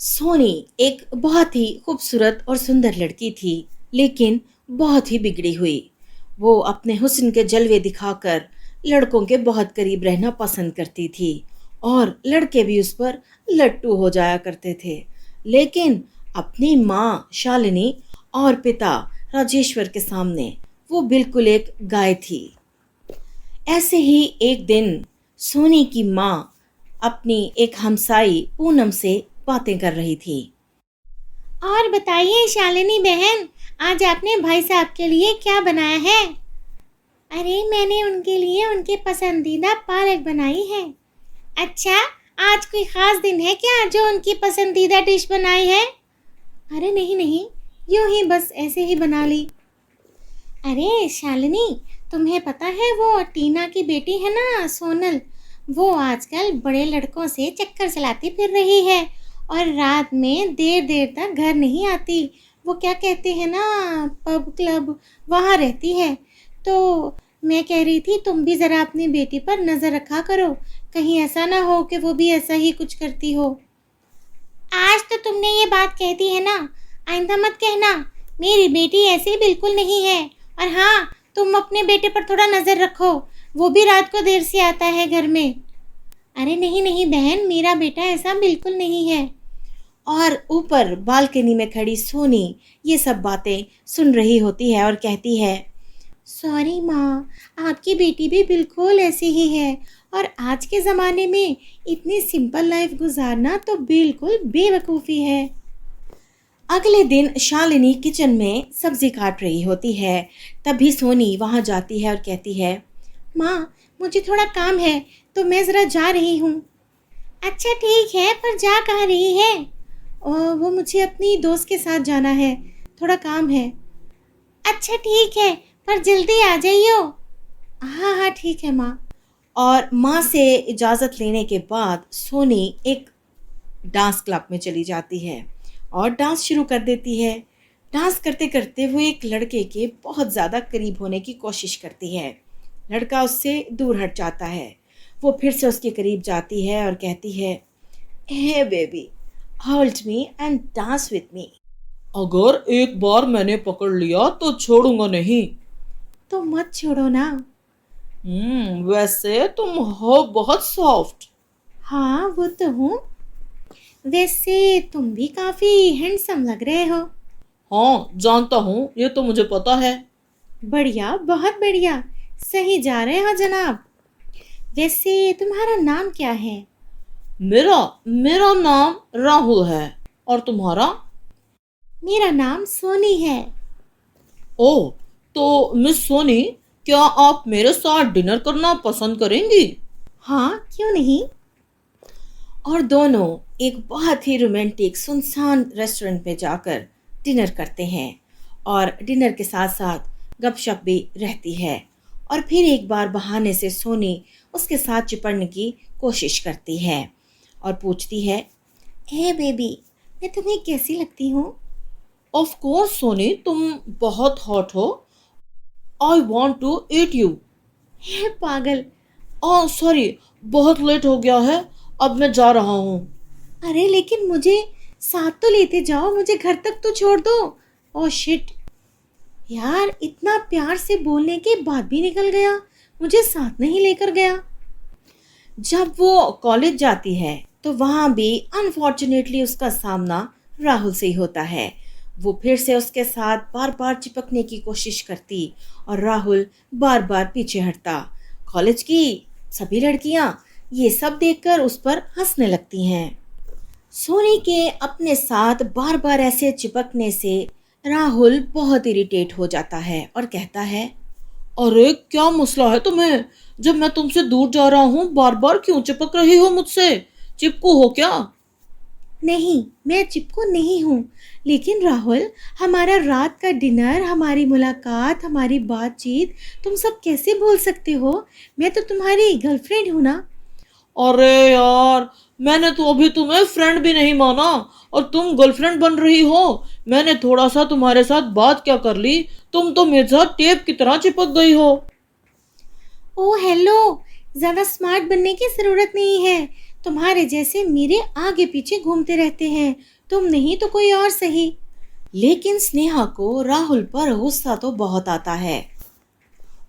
सोनी एक बहुत ही खूबसूरत और सुंदर लड़की थी, लेकिन बहुत ही बिगड़ी हुई। वो अपने हुस्न के जलवे दिखाकर लड़कों के बहुत करीब रहना पसंद करती थी और लड़के भी उस पर लट्टू हो जाया करते थे। लेकिन अपनी माँ शालिनी और पिता राजेश्वर के सामने वो बिल्कुल एक गाय थी। ऐसे ही एक दिन सोनी की माँ अपनी एक हमसाई पूनम से बातें कर रही थी। और बताइए शालिनी बहन, आज आपने भाई साहब के लिए क्या बनाया है? अरे मैंने उनके लिए उनके पसंदीदा पालक बनाई है। अच्छा, आज कोई खास दिन है क्या जो उनकी पसंदीदा डिश बनाई है? अरे नहीं नहीं, यूं ही बस ऐसे ही बना ली। अरे शालिनी, तुम्हें पता है वो टीना की बेटी है ना सोनल, वो आजकल बड़े लड़कों से चक्कर चलाती फिर रही है और रात में देर देर तक घर नहीं आती। वो क्या कहते हैं ना, पब क्लब, वहाँ रहती है। तो मैं कह रही थी तुम भी ज़रा अपनी बेटी पर नज़र रखा करो, कहीं ऐसा ना हो कि वो भी ऐसा ही कुछ करती हो। आज तो तुमने ये बात कह दी है ना, आइंदा मत कहना। मेरी बेटी ऐसी बिल्कुल नहीं है। और हाँ, तुम अपने बेटे पर थोड़ा नज़र रखो, वो भी रात को देर से आता है घर में। अरे नहीं नहीं बहन, मेरा बेटा ऐसा बिल्कुल नहीं है। और ऊपर बालकनी में खड़ी सोनी ये सब बातें सुन रही होती है और कहती है, सॉरी माँ, आपकी बेटी भी बिल्कुल ऐसी ही है और आज के ज़माने में इतनी सिंपल लाइफ गुजारना तो बिल्कुल बेवकूफ़ी है। अगले दिन शालिनी किचन में सब्जी काट रही होती है। तभी सोनी वहां जाती है और कहती है, माँ, मुझे थोड़ा काम है तो मैं ज़रा जा रही हूँ। अच्छा ठीक है, पर जा कहाँ रही है? वो मुझे अपनी दोस्त के साथ जाना है, थोड़ा काम है। अच्छा ठीक है, पर जल्दी आ जाइयो। हाँ हाँ ठीक है माँ। और माँ से इजाज़त लेने के बाद सोनी एक डांस क्लब में चली जाती है और डांस शुरू कर देती है। डांस करते करते वो एक लड़के के बहुत ज़्यादा करीब होने की कोशिश करती है। लड़का उससे दूर हट जाता है। वो फिर से उसके करीब जाती है और कहती है, hey baby, hold me and dance with me. अगर एक बार मैंने पकड़ लिया तो छोड़ूंगा नहीं। तो मत छोड़ो ना। वैसे तुम हो बहुत सॉफ्ट। हाँ वो तो हूँ। वैसे तुम भी काफ़ी हैंडसम लग रहे हो। हाँ जानता हूँ, ये तो मुझे पता है। बढ़िया, बहुत बढ़िया, सही जा रहे हो जनाब। वैसे तुम्हारा नाम क्या है? मेरा मेरा नाम राहुल है। और तुम्हारा? मेरा नाम सोनी है। ओह, तो मिस सोनी, क्या आप मेरे साथ डिनर करना पसंद करेंगी? हाँ क्यों नहीं। और दोनों एक बहुत ही रोमांटिक सुनसान रेस्टोरेंट में जाकर डिनर करते हैं और डिनर के साथ साथ गपशप भी रहती है। और फिर एक बार बहाने से सोनी उसके साथ चिपड़ने की कोशिश करती है और पूछती है, हे बेबी, मैं तुम्हें कैसी लगती हूँ? ऑफ कोर्स सोनी, तुम बहुत हॉट हो। I want to eat you. Hey पागल। ओह सॉरी, बहुत लेट हो गया है, अब मैं जा रहा हूँ। अरे लेकिन मुझे साथ तो लेते जाओ, मुझे घर तक तो छोड़ दो। ओह शिट यार, इतना प्यार से बोलने के बाद भी निकल गया, मुझे साथ नहीं लेकर गया। जब वो कॉलेज जाती है तो वहाँ भी अनफॉर्चुनेटली उसका सामना राहुल से ही होता है। वो फिर से उसके साथ बार बार चिपकने की कोशिश करती और राहुल बार बार पीछे हटता। कॉलेज की सभी लड़कियाँ ये सब देखकर उस पर हंसने लगती हैं। सोनी के अपने साथ बार बार ऐसे चिपकने से राहुल बहुत इरिटेट हो जाता है और कहता है, अरे क्या मसला है तुम्हें? जब मैं तुमसे दूर जा रहा हूँ बार बार क्यों चिपक रही हो मुझसे? चिपकू हो क्या? नहीं, मैं चिपको नहीं हूँ। लेकिन राहुल, हमारा रात का डिनर, हमारी मुलाकात, हमारी बातचीत, तुम सब कैसे भूल सकते हो? मैं तो तुम्हारी गर्लफ्रेंड हूँ ना। अरे यार, मैंने तो अभी तुम्हें फ्रेंड भी नहीं माना और तुम गर्लफ्रेंड बन रही हो। मैंने थोड़ा सा तुम्हारे साथ बात क्या कर ली, तुम तो मेरे साथ टेप की तरह चिपक गई हो। ओह हेलो, ज़्यादा स्मार्ट बनने की ज़रूरत नहीं है। तुम्हारे जैसे मेरे आगे पीछे घूमते रहते हैं, तुम नहीं तो कोई और सही। लेकिन स्नेहा को राहुल पर गुस्सा तो बहुत आता है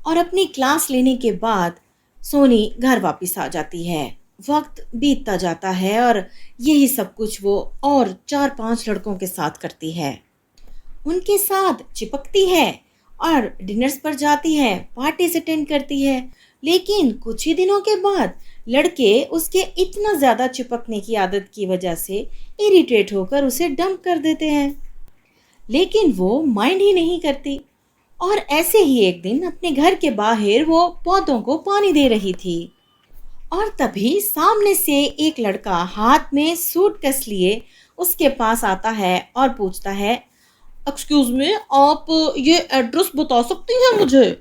और अपनी क्लास लेने के बाद सोनी घर वापस आ जाती है। वक्त बीतता जाता है और यही सब कुछ वो और 4-5 लड़कों के साथ करती है। उनके साथ चिपकती है और डिनर्स पर जाती है, पार्टीज अटेंड करती है। लेकिन कुछ ही दिनों के बाद लड़के उसके इतना ज़्यादा चिपकने की आदत की वजह से इरिटेट होकर उसे डंप कर देते हैं। लेकिन वो माइंड ही नहीं करती। और ऐसे ही एक दिन अपने घर के बाहर वो पौधों को पानी दे रही थी और तभी सामने से एक लड़का हाथ में सूटकेस लिए उसके पास आता है और पूछता है, एक्सक्यूज मी, आप ये एड्रेस बता सकती हैं मुझे?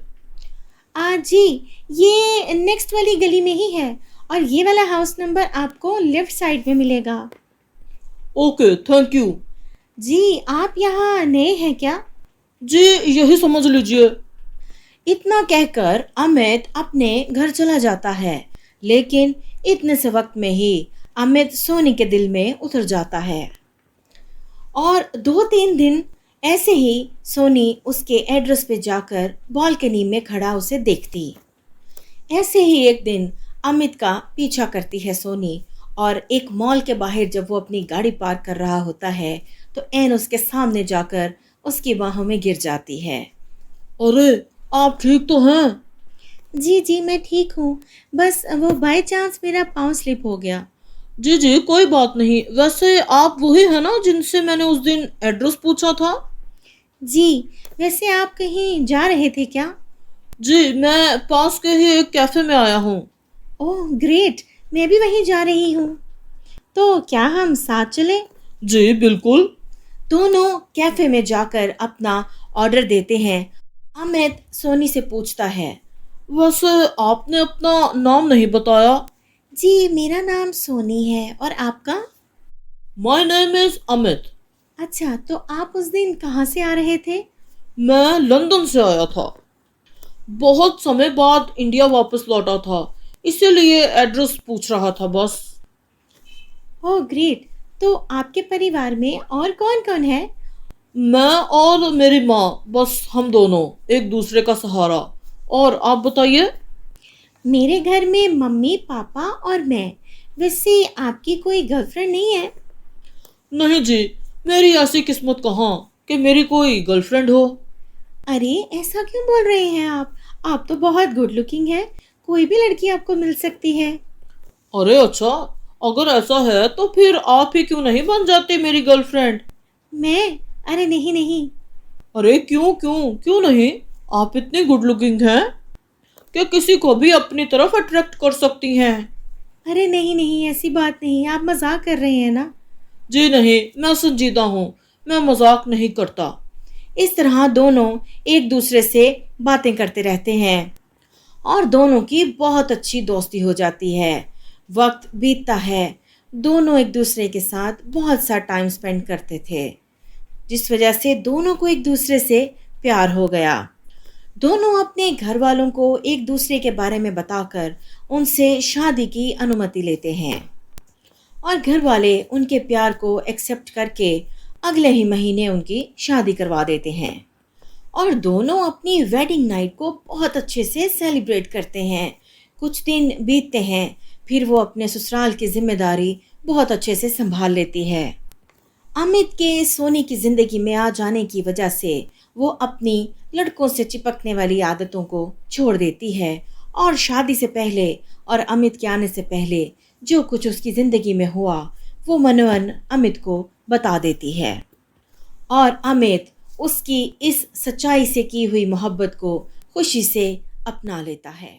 जी, ये नेक्स्ट वाली गली में ही है और ये वाला हाउस नंबर आपको लेफ्ट साइड में मिलेगा। Okay, thank you. जी, आप यहाँ नए हैं क्या? जी, यही समझ लीजिए। इतना कहकर अमित अपने घर चला जाता है। लेकिन इतने से वक्त में ही अमित सोनी के दिल में उतर जाता है और 2-3 दिन ऐसे ही सोनी उसके एड्रेस पे जाकर बालकनी में खड़ा उसे देखती। ऐसे ही एक दिन अमित का पीछा करती है सोनी और एक मॉल के बाहर जब वो अपनी गाड़ी पार्क कर रहा होता है तो ऐन उसके सामने जाकर उसकी बाहों में गिर जाती है। अरे, आप ठीक तो हैं? जी जी, मैं ठीक हूँ, बस वो बाय चांस मेरा पाँव स्लिप हो गया। जी जी, कोई बात नहीं। वैसे आप वही है ना जिनसे मैंने उस दिन एड्रेस पूछा था? जी, वैसे आप कहीं जा रहे थे क्या? जी, मैं पास के ही एक कैफे में आया हूँ। ओह ग्रेट, मैं भी वहीं जा रही हूँ। तो क्या हम साथ चलें? जी बिल्कुल। दोनों कैफे में जाकर अपना ऑर्डर देते हैं। अमित सोनी से पूछता है, वैसे आपने अपना नाम नहीं बताया। जी, मेरा नाम सोनी है और आपका? My name is Amit. अच्छा, तो आप उस दिन कहाँ से आ रहे थे? मैं लंदन से आया था, बहुत समय बाद इंडिया वापस लौटा था, इसीलिए एड्रेस पूछ रहा था बस। ओह ग्रेट, तो आपके परिवार में और कौन कौन है? मैं और मेरी माँ, बस हम दोनों, एक दूसरे का सहारा। और आप बताइए? मेरे घर में मम्मी पापा और मैं। वैसे आपकी कोई गर्लफ्रेंड नहीं है? नहीं जी, मेरी ऐसी किस्मत कहाँ कि मेरी कोई गर्लफ्रेंड हो। अरे ऐसा क्यों बोल रहे हैं आप तो बहुत गुड लुकिंग हैं, कोई भी लड़की आपको मिल सकती है। अरे अच्छा, अगर ऐसा है तो फिर आप ही क्यों नहीं बन जाती मेरी गर्लफ्रेंड? मैं? अरे नहीं नहीं। अरे क्यों क्यों क्यों नहीं? आप इतनी गुड लुकिंग हैं कि किसी को भी अपनी तरफ अट्रैक्ट कर सकती हैं। अरे नहीं नहीं, ऐसी बात नहीं, आप मजाक कर रहे हैं ना? जी नहीं, मैं संजीदा हूँ, मैं मजाक नहीं करता। इस तरह दोनों एक दूसरे से बातें करते रहते हैं और दोनों की बहुत अच्छी दोस्ती हो जाती है। वक्त बीतता है, दोनों एक दूसरे के साथ बहुत सा टाइम स्पेंड करते थे, जिस वजह से दोनों को एक दूसरे से प्यार हो गया। दोनों अपने घर वालों को एक दूसरे के बारे में बताकर उनसे शादी की अनुमति लेते हैं और घर वाले उनके प्यार को एक्सेप्ट करके अगले ही महीने उनकी शादी करवा देते हैं और दोनों अपनी वेडिंग नाइट को बहुत अच्छे से सेलिब्रेट करते हैं। कुछ दिन बीतते हैं, फिर वो अपने ससुराल की जिम्मेदारी बहुत अच्छे से संभाल लेती है। अमित के सोनी की ज़िंदगी में आ जाने की वजह से वो अपनी लड़कों से चिपकने वाली आदतों को छोड़ देती है और शादी से पहले और अमित के आने से पहले जो कुछ उसकी ज़िंदगी में हुआ वो मनोवन अमित को बता देती है और अमित उसकी इस सच्चाई से की हुई मोहब्बत को खुशी से अपना लेता है।